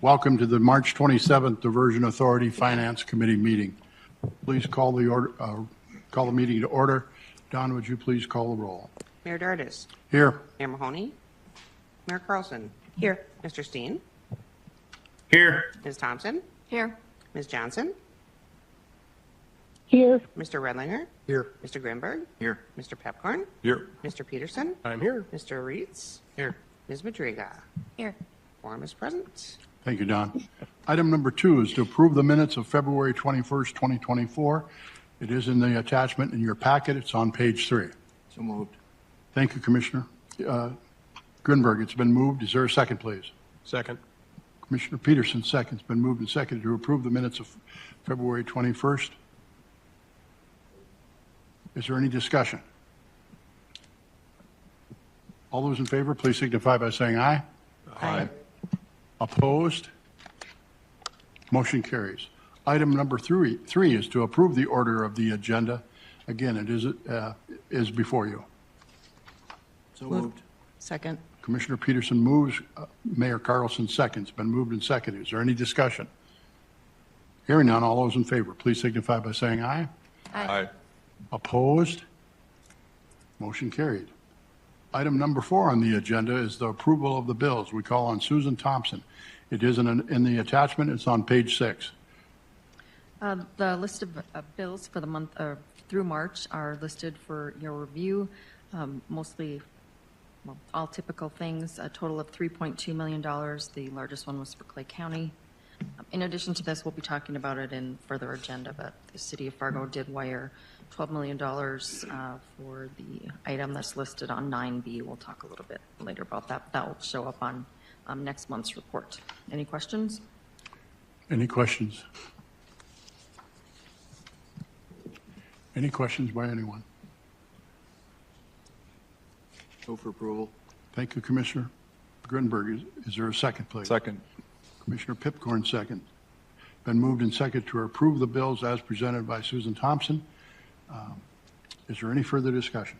Welcome to the March 27th Diversion Authority Finance Committee meeting. Please call the meeting to order. Don, would you please call the roll? Mayor Dardis. Here. Mayor Mahoney. Mayor Carlson. Here. Mr. Steen. Here. Ms. Thompson. Here. Ms. Johnson. Here. Mr. Redlinger. Here. Mr. Grimberg. Here. Mr. Pepcorn. Here. Mr. Peterson. I'm here. Mr. Reitz. Here. Ms. Madriga. Here. Quorum is present. Thank you, Don. Item number 2 is to approve the minutes of February 21st, 2024. It is in the attachment in your packet. It's on page 3. So moved. Thank you, Commissioner. Grinberg, it's been moved. Is there a second, please? Second. Commissioner Peterson, second. It's been moved and seconded to approve the minutes of February 21st. Is there any discussion? All those in favor, please signify by saying aye. Aye. Opposed? Motion carries. Item number 3 is to approve the order of the agenda. Again, it is before you. So moved. Second. Commissioner Peterson moves. Mayor Carlson seconds. Been moved and seconded. Is there any discussion? Hearing none, all those in favor, please signify by saying aye. Aye. Opposed? Motion carried. Item number 4 on the agenda is the approval of the bills. We call on Susan Thompson. It is in the attachment. It's on page 6. The list of bills for the month through March are listed for your review. Mostly, well, all typical things. A total of $3.2 million. The largest one was for Clay County. In addition to this, we'll be talking about it in further agenda, but the city of Fargo did wire $12 million for the item that's listed on 9B. We'll talk a little bit later about that. That will show up on next month's report. Any questions? Any questions? Any questions by anyone? Move for approval. Thank you, Commissioner Grinberg. Is there a second, please? Second. Commissioner Pipcorn, second. Been moved and seconded to approve the bills as presented by Susan Thompson. Is there any further discussion?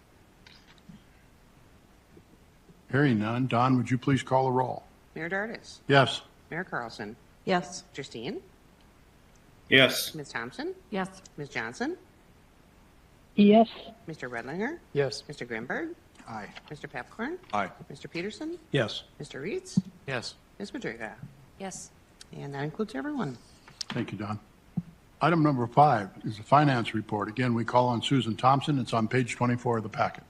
Hearing none. Don, would you please call the roll? Mayor Dardis. Yes. Mayor Carlson. Yes. Mr. Steen. Yes. Ms. Thompson. Yes. Ms. Johnson. Yes. Mr. Redlinger. Yes. Mr. Grimberg. Aye. Mr. Pepcorn. Aye. Mr. Peterson. Yes. Mr. Reitz. Yes. Ms. Madriga. Yes. And that includes everyone. Thank you, Don. Item number 5 is the finance report. Again, we call on Susan Thompson. It's on page 24 of the packet.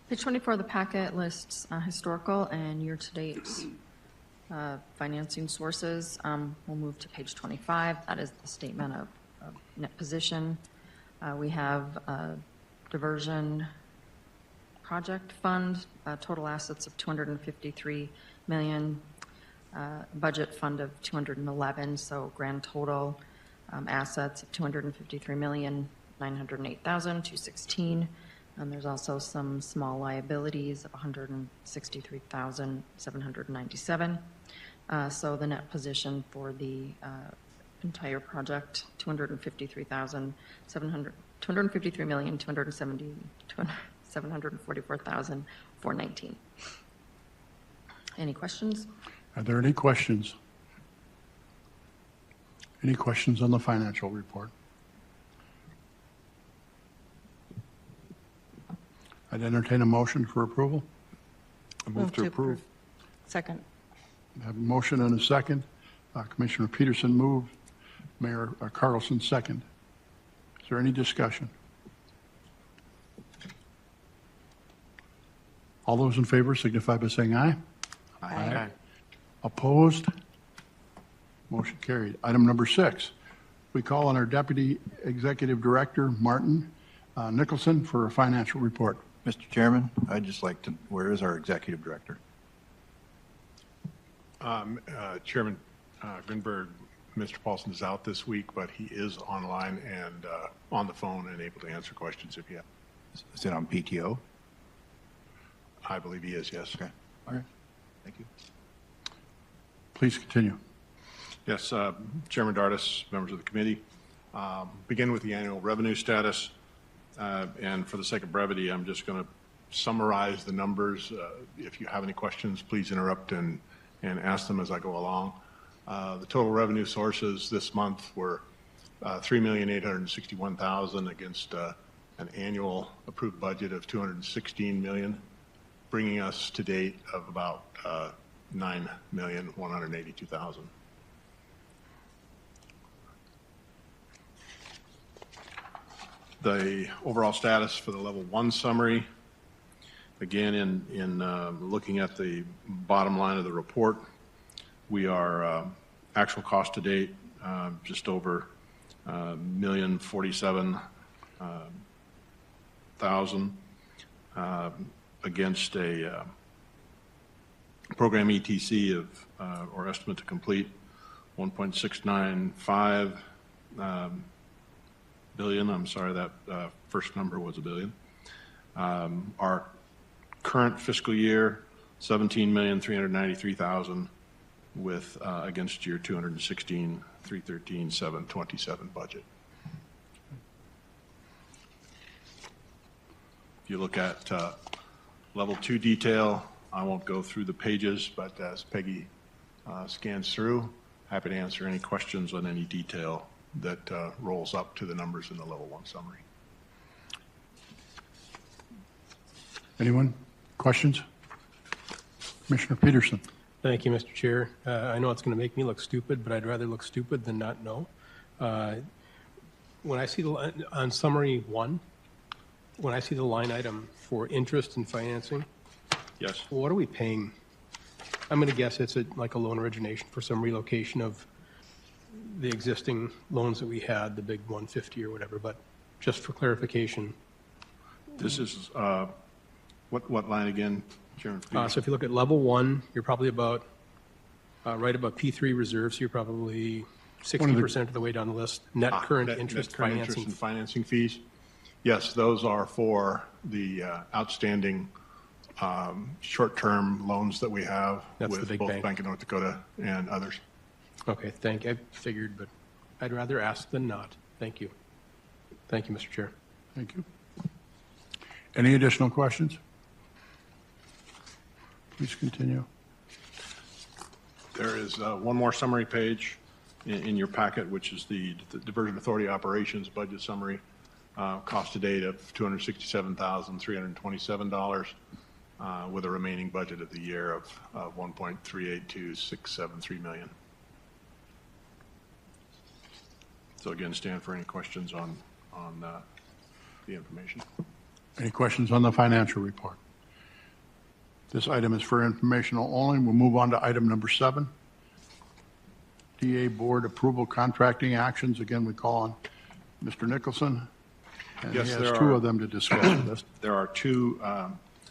Page 24 of the packet lists historical and year-to-date financing sources. We'll move to page 25. That is the statement of net position. We have diversion project fund, total assets of $253 million, budget fund of $211, so grand total assets of $253,908,216. There's also some small liabilities of $163,797. So the net position for the entire project, $253,244,419. Any questions? Are there any questions? Any questions on the financial report? I'd entertain a motion for approval. I move to approve. Second. I have a motion and a second. Commissioner Peterson moved. Mayor Carlson second. Is there any discussion? All those in favor signify by saying aye. Aye. Opposed? Motion carried. Item number 6, we call on our Deputy Executive Director, Martin Nicholson, for a financial report. Mr. Chairman, I'd just like to, where is our Executive Director? Chairman Grinberg, Mr. Paulson is out this week, but he is online and on the phone and able to answer questions if you have. Is it on PTO? I believe he is, yes. Okay. All right. Thank you. Please continue. Yes, Chairman Dardis, members of the committee. Begin with the annual revenue status. And for the sake of brevity, I'm just going to summarize the numbers. If you have any questions, please interrupt and ask them as I go along. The total revenue sources this month were $3,861,000 against an annual approved budget of $216 million, bringing us to date of about $9,182,000. The overall status for the level 1 summary, again, in looking at the bottom line of the report, we are actual cost to date just over $1,047,000 against a program ETC of or estimate to complete 1.695 billion. I'm sorry, that first number was a billion. Our current fiscal year, 17,393,000 with against year 216,313,727 budget. If you look at level 2 detail, I won't go through the pages, but as Peggy scans through, happy to answer any questions on any detail that rolls up to the numbers in the level 1 summary. Anyone? Questions? Commissioner Peterson. Thank you, Mr. Chair. I know it's going to make me look stupid, but I'd rather look stupid than not know. When I see on summary 1, when I see the line item for interest and financing, Yes. what are we paying? I'm going to guess it's like a loan origination for some relocation of the existing loans that we had, the big 150 or whatever, but just for clarification. This is, what line again, Chairman? So if you look at level 1, you're probably about, right about P3 reserves, so you're probably 60% of the way down the list. Net current interest net financing. interest and financing fees. Yes, those are for the outstanding short-term loans that we have That's the with big both bank. Bank of North Dakota and others. Okay, thank you. I figured, but I'd rather ask than not. Thank you. Thank you, Mr. Chair. Thank you. Any additional questions? Please continue. There is one more summary page in your packet, which is the Diversion Authority Operations Budget Summary. Cost to date of $267,327 with a remaining budget of the year of $1.382673 million. So again, stand for any questions on the information. Any questions on the financial report? This item is for informational only. We'll move on to item number 7. DA Board Approval Contracting Actions. Again, we call on Mr. Nicholson. And Yes, he has there two are. of them to discuss with us. There are 2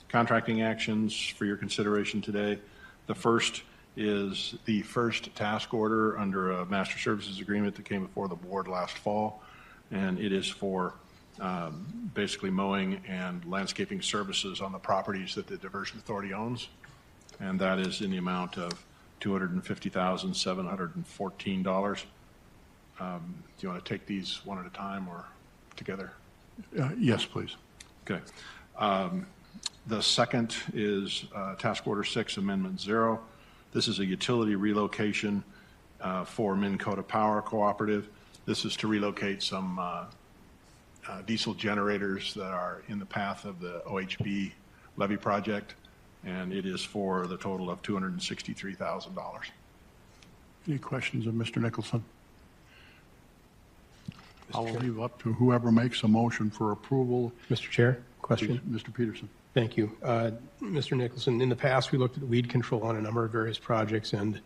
contracting actions for your consideration today. The first is the first task order under a master services agreement that came before the board last fall, and it is for basically mowing and landscaping services on the properties that the Diversion Authority owns, and that is in the amount of $250,714. Do you want to take these one at a time or together? Yes, please. Okay. The second is Task Order 6, Amendment 0. This is a utility relocation for Minn Kota Power Cooperative. This is to relocate some diesel generators that are in the path of the OHB levy project, and it is for the total of $263,000. Any questions of Mr. Nicholson? I will leave up to whoever makes a motion for approval. Mr. Chair, question. Mr. Peterson. Thank you. Mr. Nicholson, in the past, we looked at weed control on a number of various projects, and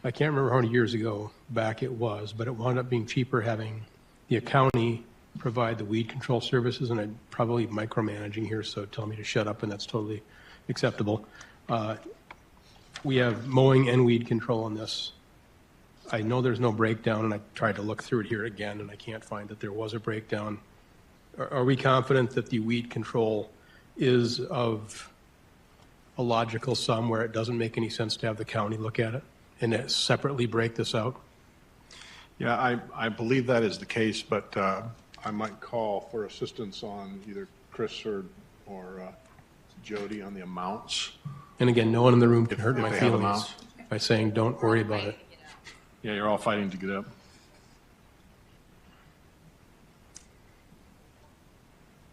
I can't remember how many years ago back it was, but it wound up being cheaper having the county provide the weed control services, and I'm probably micromanaging here, so tell me to shut up, and that's totally acceptable. We have mowing and weed control on this. I know there's no breakdown, and I tried to look through it here again, and I can't find that there was a breakdown. Are we confident that the weed control is of a logical sum where it doesn't make any sense to have the county look at it and separately break this out? Yeah, I believe that is the case, but I might call for assistance on either Chris or Jody on the amounts. And again, no one in the room can hurt If my they have feelings by saying, don't worry about it. Yeah, you're all fighting to get up.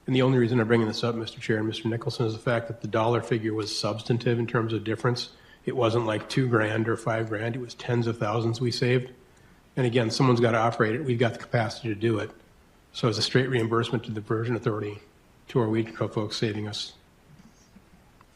And the only reason I'm bringing this up, Mr. Chair and Mr. Nicholson, is the fact that the dollar figure was substantive in terms of difference. It wasn't like $2,000 or $5,000. It was tens of thousands we saved. And again, someone's got to operate it. We've got the capacity to do it. So it's a straight reimbursement to the Diversion Authority, to our weed control folks, saving us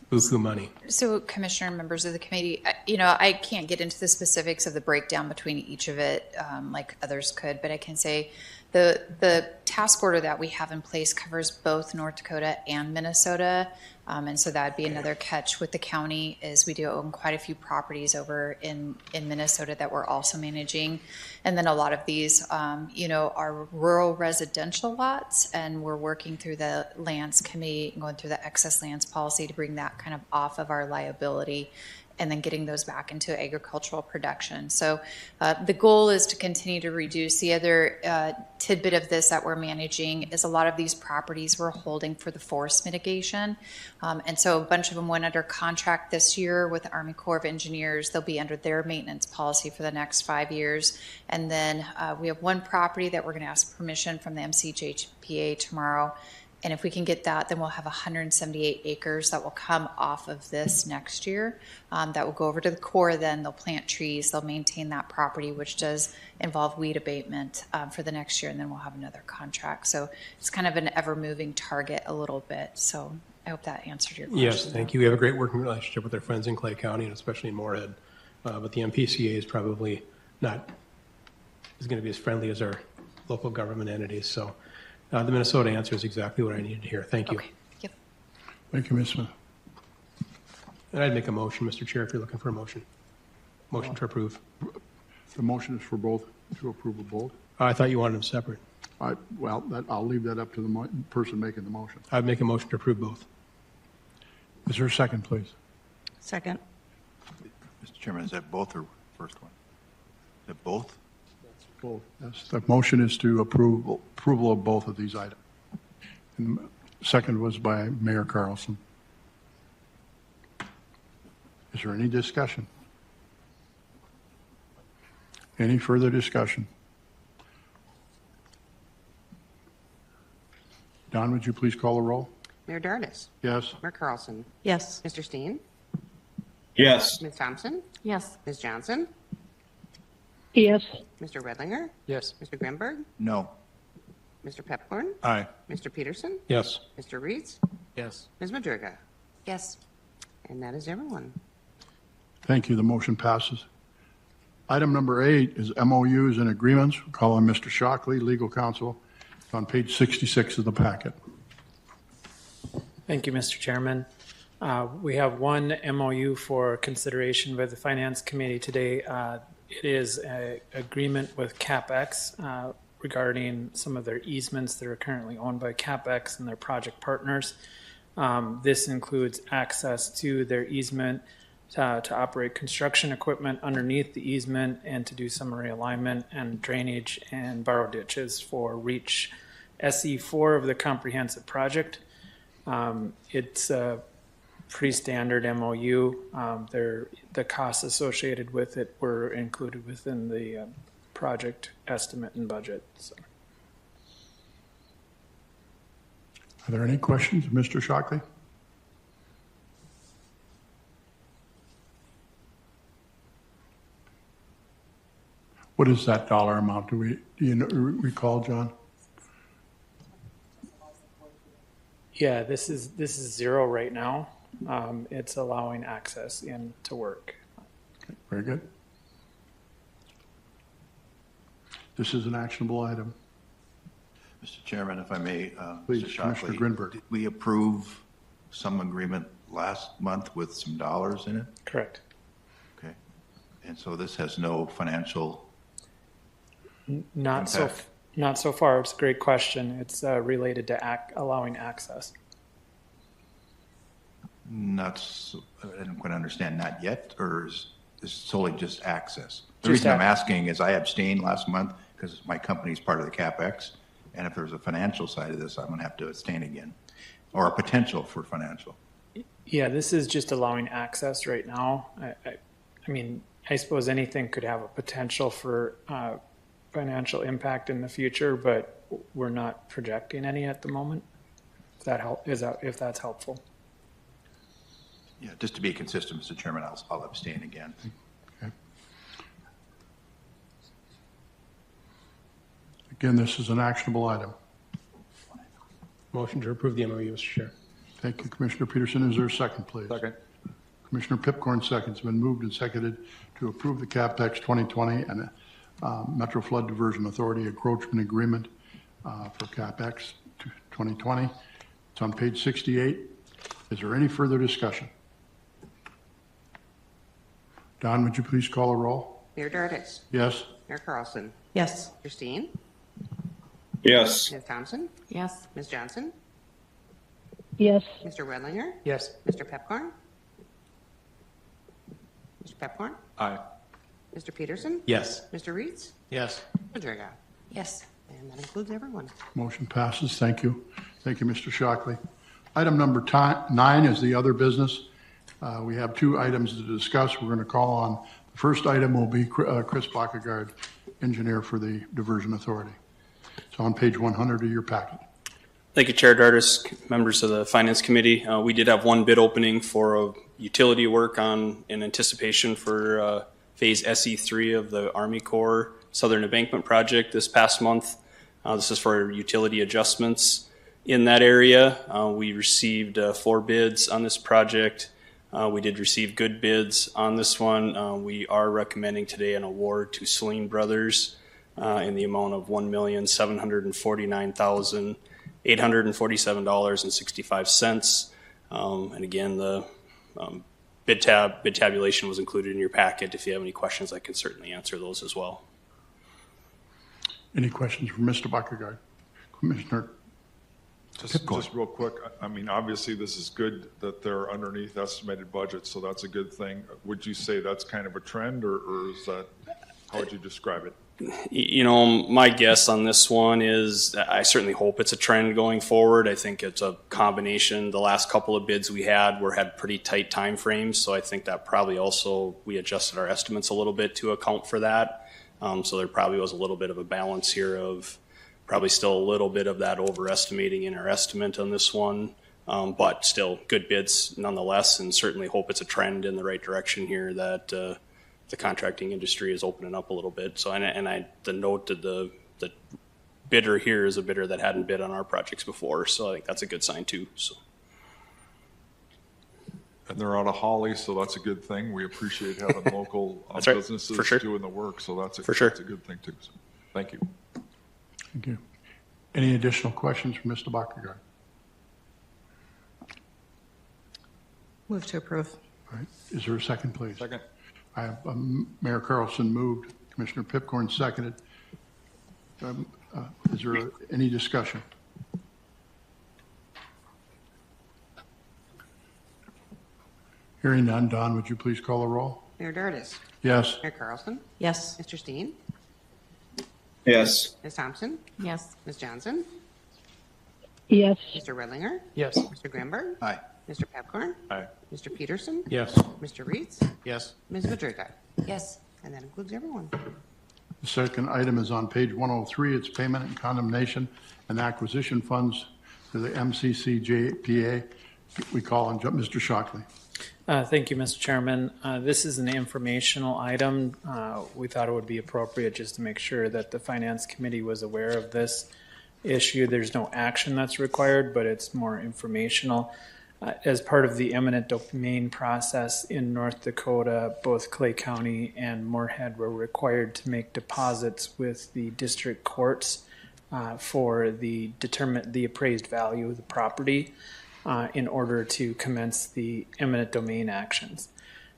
buku money. So Commissioner and members of the committee, I can't get into the specifics of the breakdown between each of it like others could, but I can say the task order that we have in place covers both North Dakota and Minnesota. And so that'd be another catch with the county is we do own quite a few properties over in Minnesota that we're also managing. And then a lot of these, are rural residential lots, and we're working through the lands committee and going through the excess lands policy to bring that kind of off of our liability and then getting those back into agricultural production. So the goal is to continue to reduce. The other tidbit of this that we're managing is a lot of these properties we're holding for the forest mitigation. And so a bunch of them went under contract this year with the Army Corps of Engineers. They'll be under their maintenance policy for the next 5 years. And then we have one property that we're gonna ask permission from the MCHPA tomorrow. And if we can get that, then we'll have 178 acres that will come off of this next year. That will go over to the Corps, then they'll plant trees, they'll maintain that property, which does involve weed abatement for the next year, and then we'll have another contract. So it's kind of an ever-moving target a little bit. So I hope that answered your question. Yes, thank you. We have a great working relationship with our friends in Clay County, and especially in Moorhead. But the MPCA is probably not going to be as friendly as our local government entities. So the Minnesota answer is exactly what I needed to hear. Thank you. Okay, yep. Thank you, Ms. Smith. And I'd make a motion, Mr. Chair, if you're looking for a motion. Motion to approve. The motion is for both, to approve of both. I thought you wanted them separate. I'll leave that up to the person making the motion. I'd make a motion to approve both. Is there a second, please? Second. Mr. Chairman, is that both or first one? Is it both? Both. Yes, the motion is to approval of both of these items. And second was by Mayor Carlson. Is there any discussion? Any further discussion? Don, would you please call the roll? Mayor Dardis. Yes. Mayor Carlson. Yes. Mr. Steen. Yes. Ms. Thompson. Yes. Ms. Johnson. yes, Mr. Redlinger. Yes. Mr. Grimberg. No. Mr. Pepcorn. Aye. Mr. Peterson. Yes. Mr. Reeds. Yes. Ms. Madriga. Yes. And that is everyone. Thank you. The motion passes. Item number 8 is MOUs and agreements. We'll call on Mr. Shockley, legal counsel. It's on page 66 of the packet. Thank you, Mr. Chairman. We have one MOU for consideration by the Finance Committee today. It is an agreement with CapEx regarding some of their easements that are currently owned by CapEx and their project partners. This includes access to their easement to operate construction equipment underneath the easement and to do some realignment and drainage and borrow ditches for REACH SE4 of the comprehensive project. It's a pretty standard MOU. The costs associated with it were included within the project estimate and budget. So. Are there any questions, Mr. Shockley? What is that dollar amount? Do you recall, John? Yeah, this is zero right now. It's allowing access in to work. Okay, very good. This is an actionable item. Mr. Chairman, if I may, Please, Mr. Shockley, Commissioner Grinberg. did we approve some agreement last month with some dollars in it? Correct. Okay. And so this has no financial Not impact? Not so far. It's a great question. It's related to allowing access. Not, so, I don't quite understand, not yet, or is solely just access? The Just reason I'm asking is I abstained last month because my company is part of the CapEx, and if there's a financial side of this, I'm going to have to abstain again, or a potential for financial. Yeah, this is just allowing access right now. I mean, I suppose anything could have a potential for financial impact in the future, but we're not projecting any at the moment. If that's helpful. Yeah, just to be consistent, Mr. Chairman, I'll abstain again. Okay. Again, this is an actionable item. Motion to approve the MOU, Mr. Chair. Thank you, Commissioner Peterson. Is there a second, please? Second. Commissioner Pipcorn seconds. It's been moved and seconded to approve the CapEx 2020 and Metro Flood Diversion Authority encroachment agreement for CapEx 2020. It's on page 68. Is there any further discussion? Don, would you please call a roll? Mayor Dardis. Yes? Mayor Carlson. Yes. Mr. Steen. Yes. Ms. Thompson. Yes. Ms. Johnson. yes, Mr. Redlinger. Yes. Mr. Pepcorn. Mr. Pepcorn. Aye. Mr. Peterson. Yes. Mr. Reeds. Yes. Madriga. Yes. And that includes everyone. Motion passes. Thank you. Thank you, Mr. Shockley. Item number 9 is the other business. We have 2 items to discuss. We're going to call on, the first item will be Chris Bacagard, engineer for the Diversion Authority. It's on page 100 of your packet. Thank you, Chair Dardis, members of the Finance Committee. We did have one bid opening for utility work in anticipation for Phase SE3 of the Army Corps Southern Embankment Project this past month. This is for utility adjustments in that area. We received 4 bids on this project. We did receive good bids on this one. We are recommending today an award to Celine Brothers in the amount of $1,749,847.65. And again, the bid tabulation was included in your packet. If you have any questions, I can certainly answer those as well. Any questions for Mr. Bacagard? Commissioner Just real quick, I mean, obviously this is good that they're underneath estimated budget, so that's a good thing. Would you say that's kind of a trend, or is that, how would you describe it? You know, my guess on this one is I certainly hope it's a trend going forward. I think it's a combination. The last couple of bids we had had pretty tight time frames, so I think that probably also we adjusted our estimates a little bit to account for that. So there probably was a little bit of a balance here of probably still a little bit of that overestimating in our estimate on this one, but still good bids nonetheless, and certainly hope it's a trend in the right direction here that the contracting industry is opening up a little bit. So, the note that the bidder here is a bidder that hadn't bid on our projects before, so I think that's a good sign too. So. And they're out of Holly, so that's a good thing. We appreciate having local That's right, businesses for sure. doing the work, so that's a good thing too. So, thank you. Thank you. Any additional questions for Mr. Bacagard? Move to approve. All right. Is there a second, please? Second. I have Mayor Carlson moved, Commissioner Pipcorn seconded. Is there any discussion? Hearing none, Don, would you please call the roll? Mayor Dardis. Yes. Mayor Carlson. Yes. Mr. Steen. Yes. Ms. Thompson. Yes. Ms. Johnson. yes, Mr. Redlinger. Yes. Mr. Grimberg. Aye. Mr. Pepcorn. Aye. Mr. Peterson. Yes. Mr. Reeds. Yes. Ms. Madriga. Yes. And that includes everyone. The second item is on page 103. It's payment and condemnation and acquisition funds to the MCCJPA. We call on Mr. Shockley. Thank you, Mr. Chairman. This is an informational item. We thought it would be appropriate just to make sure that the Finance Committee was aware of this issue. There's no action that's required, but it's more informational. As part of the eminent domain process in North Dakota, both Clay County and Moorhead were required to make deposits with the district courts for the appraised value of the property in order to commence the eminent domain actions.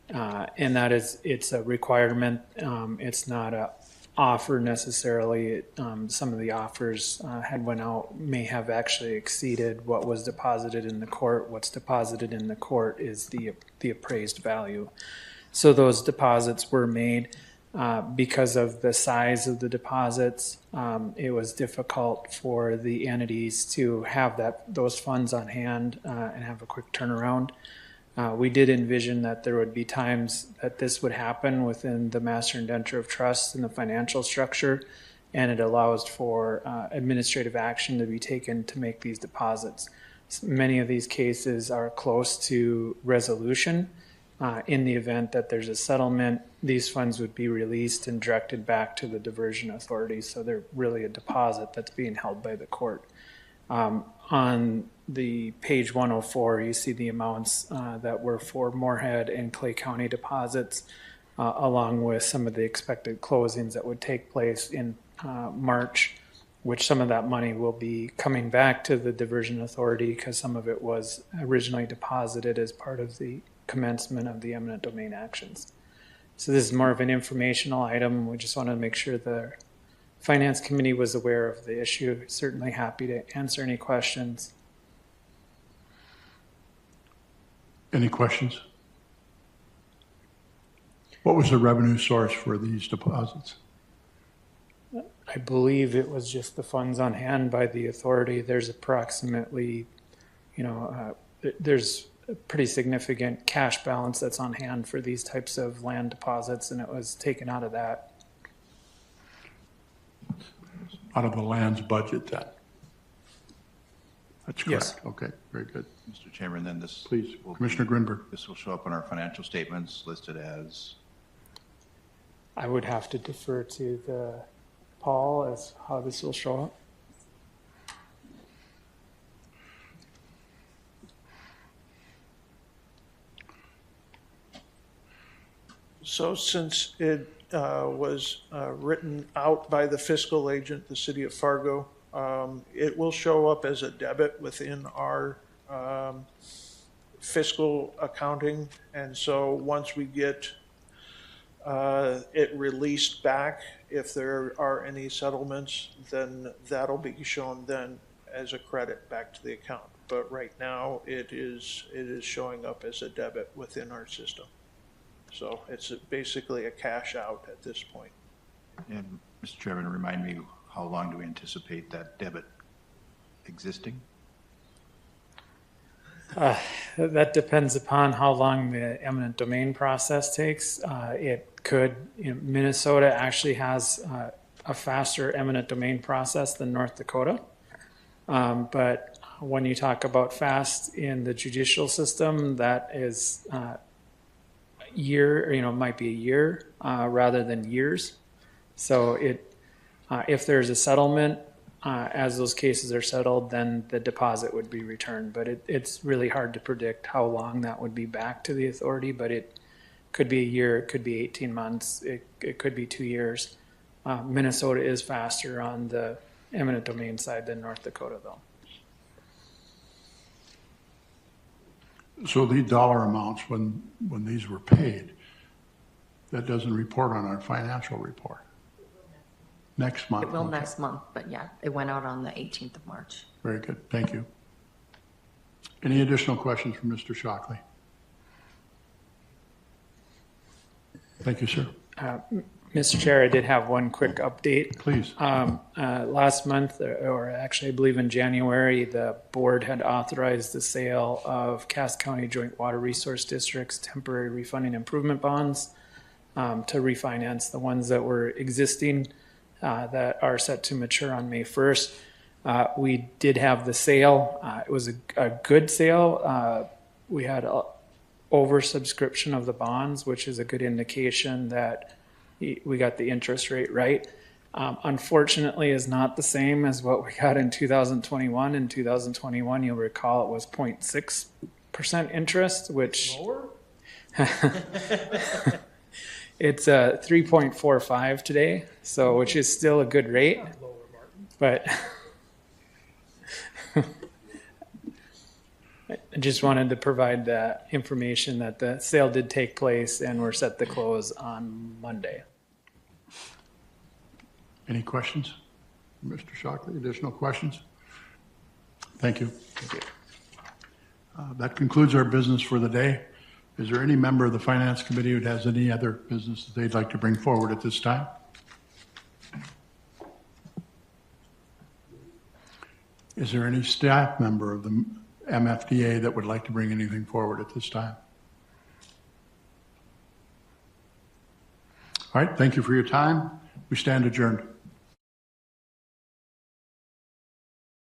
And that is, it's a requirement. It's not a offer necessarily. Some of the offers may have actually exceeded what was deposited in the court. What's deposited in the court is the appraised value. So those deposits were made. Because of the size of the deposits, it was difficult for the entities to have those funds on hand and have a quick turnaround. We did envision that there would be times that this would happen within the master indenture of trust and the financial structure, and it allows for administrative action to be taken to make these deposits. Many of these cases are close to resolution. In the event that there's a settlement, these funds would be released and directed back to the diversion authority. So they're really a deposit that's being held by the court. On the page 104, you see the amounts that were for Moorhead and Clay County deposits, along with some of the expected closings that would take place in March, which some of that money will be coming back to the diversion authority because some of it was originally deposited as part of the commencement of the eminent domain actions. So this is more of an informational item. We just wanted to make sure the Finance Committee was aware of the issue. Certainly happy to answer any questions. Any questions? What was the revenue source for these deposits? I believe it was just the funds on hand by the authority. There's approximately, there's a pretty significant cash balance that's on hand for these types of land deposits, and it was taken out of that. Out of the land's budget then? That's correct. Yes. Okay, very good. Mr. Chairman, then this. Please, Commissioner Grinberg. This will show up in our financial statements listed as. I would have to defer to Paul as how this will show up. So since it was written out by the fiscal agent, the city of Fargo, it will show up as a debit within our fiscal accounting. And so once we get it released back, if there are any settlements, then that'll be shown then as a credit back to the account. But right now it is showing up as a debit within our system. So it's basically a cash out at this point. And Mr. Chairman, remind me, how long do we anticipate that debit existing? That depends upon how long the eminent domain process takes. It could, Minnesota actually has a faster eminent domain process than North Dakota. But when you talk about fast in the judicial system, that is might be a year rather than years. So if there's a settlement, as those cases are settled, then the deposit would be returned. But it's really hard to predict how long that would be back to the authority, but it could be a year, it could be 18 months, it could be 2 years. Minnesota is faster on the eminent domain side than North Dakota, though. So the dollar amounts when these were paid, that doesn't report on our financial report? Next month? It will okay. next month, but yeah, it went out on the 18th of March. Very good, thank you. Any additional questions from Mr. Shockley? Thank you, sir. Mr. Chair, I did have one quick update. Please. Last month, or actually I believe in January, the board had authorized the sale of Cass County Joint Water Resource District's temporary refunding improvement bonds to refinance the ones that were existing that are set to mature on May 1st. We did have the sale. It was a good sale. We had a oversubscription of the bonds, which is a good indication that we got the interest rate right. Unfortunately, is not the same as what we got in 2021. In 2021, you'll recall it was 0.6% interest, which it's 3.45 today, so which is still a good rate, but I just wanted to provide the information that the sale did take place and we're set to close on Monday. Any questions? Mr. Shockley, additional questions? Thank you. Thank you. That concludes our business for the day. Is there any member of the Finance Committee who has any other business that they'd like to bring forward at this time? Is there any staff member of the MFDA that would like to bring anything forward at this time? All right, thank you for your time. We stand adjourned.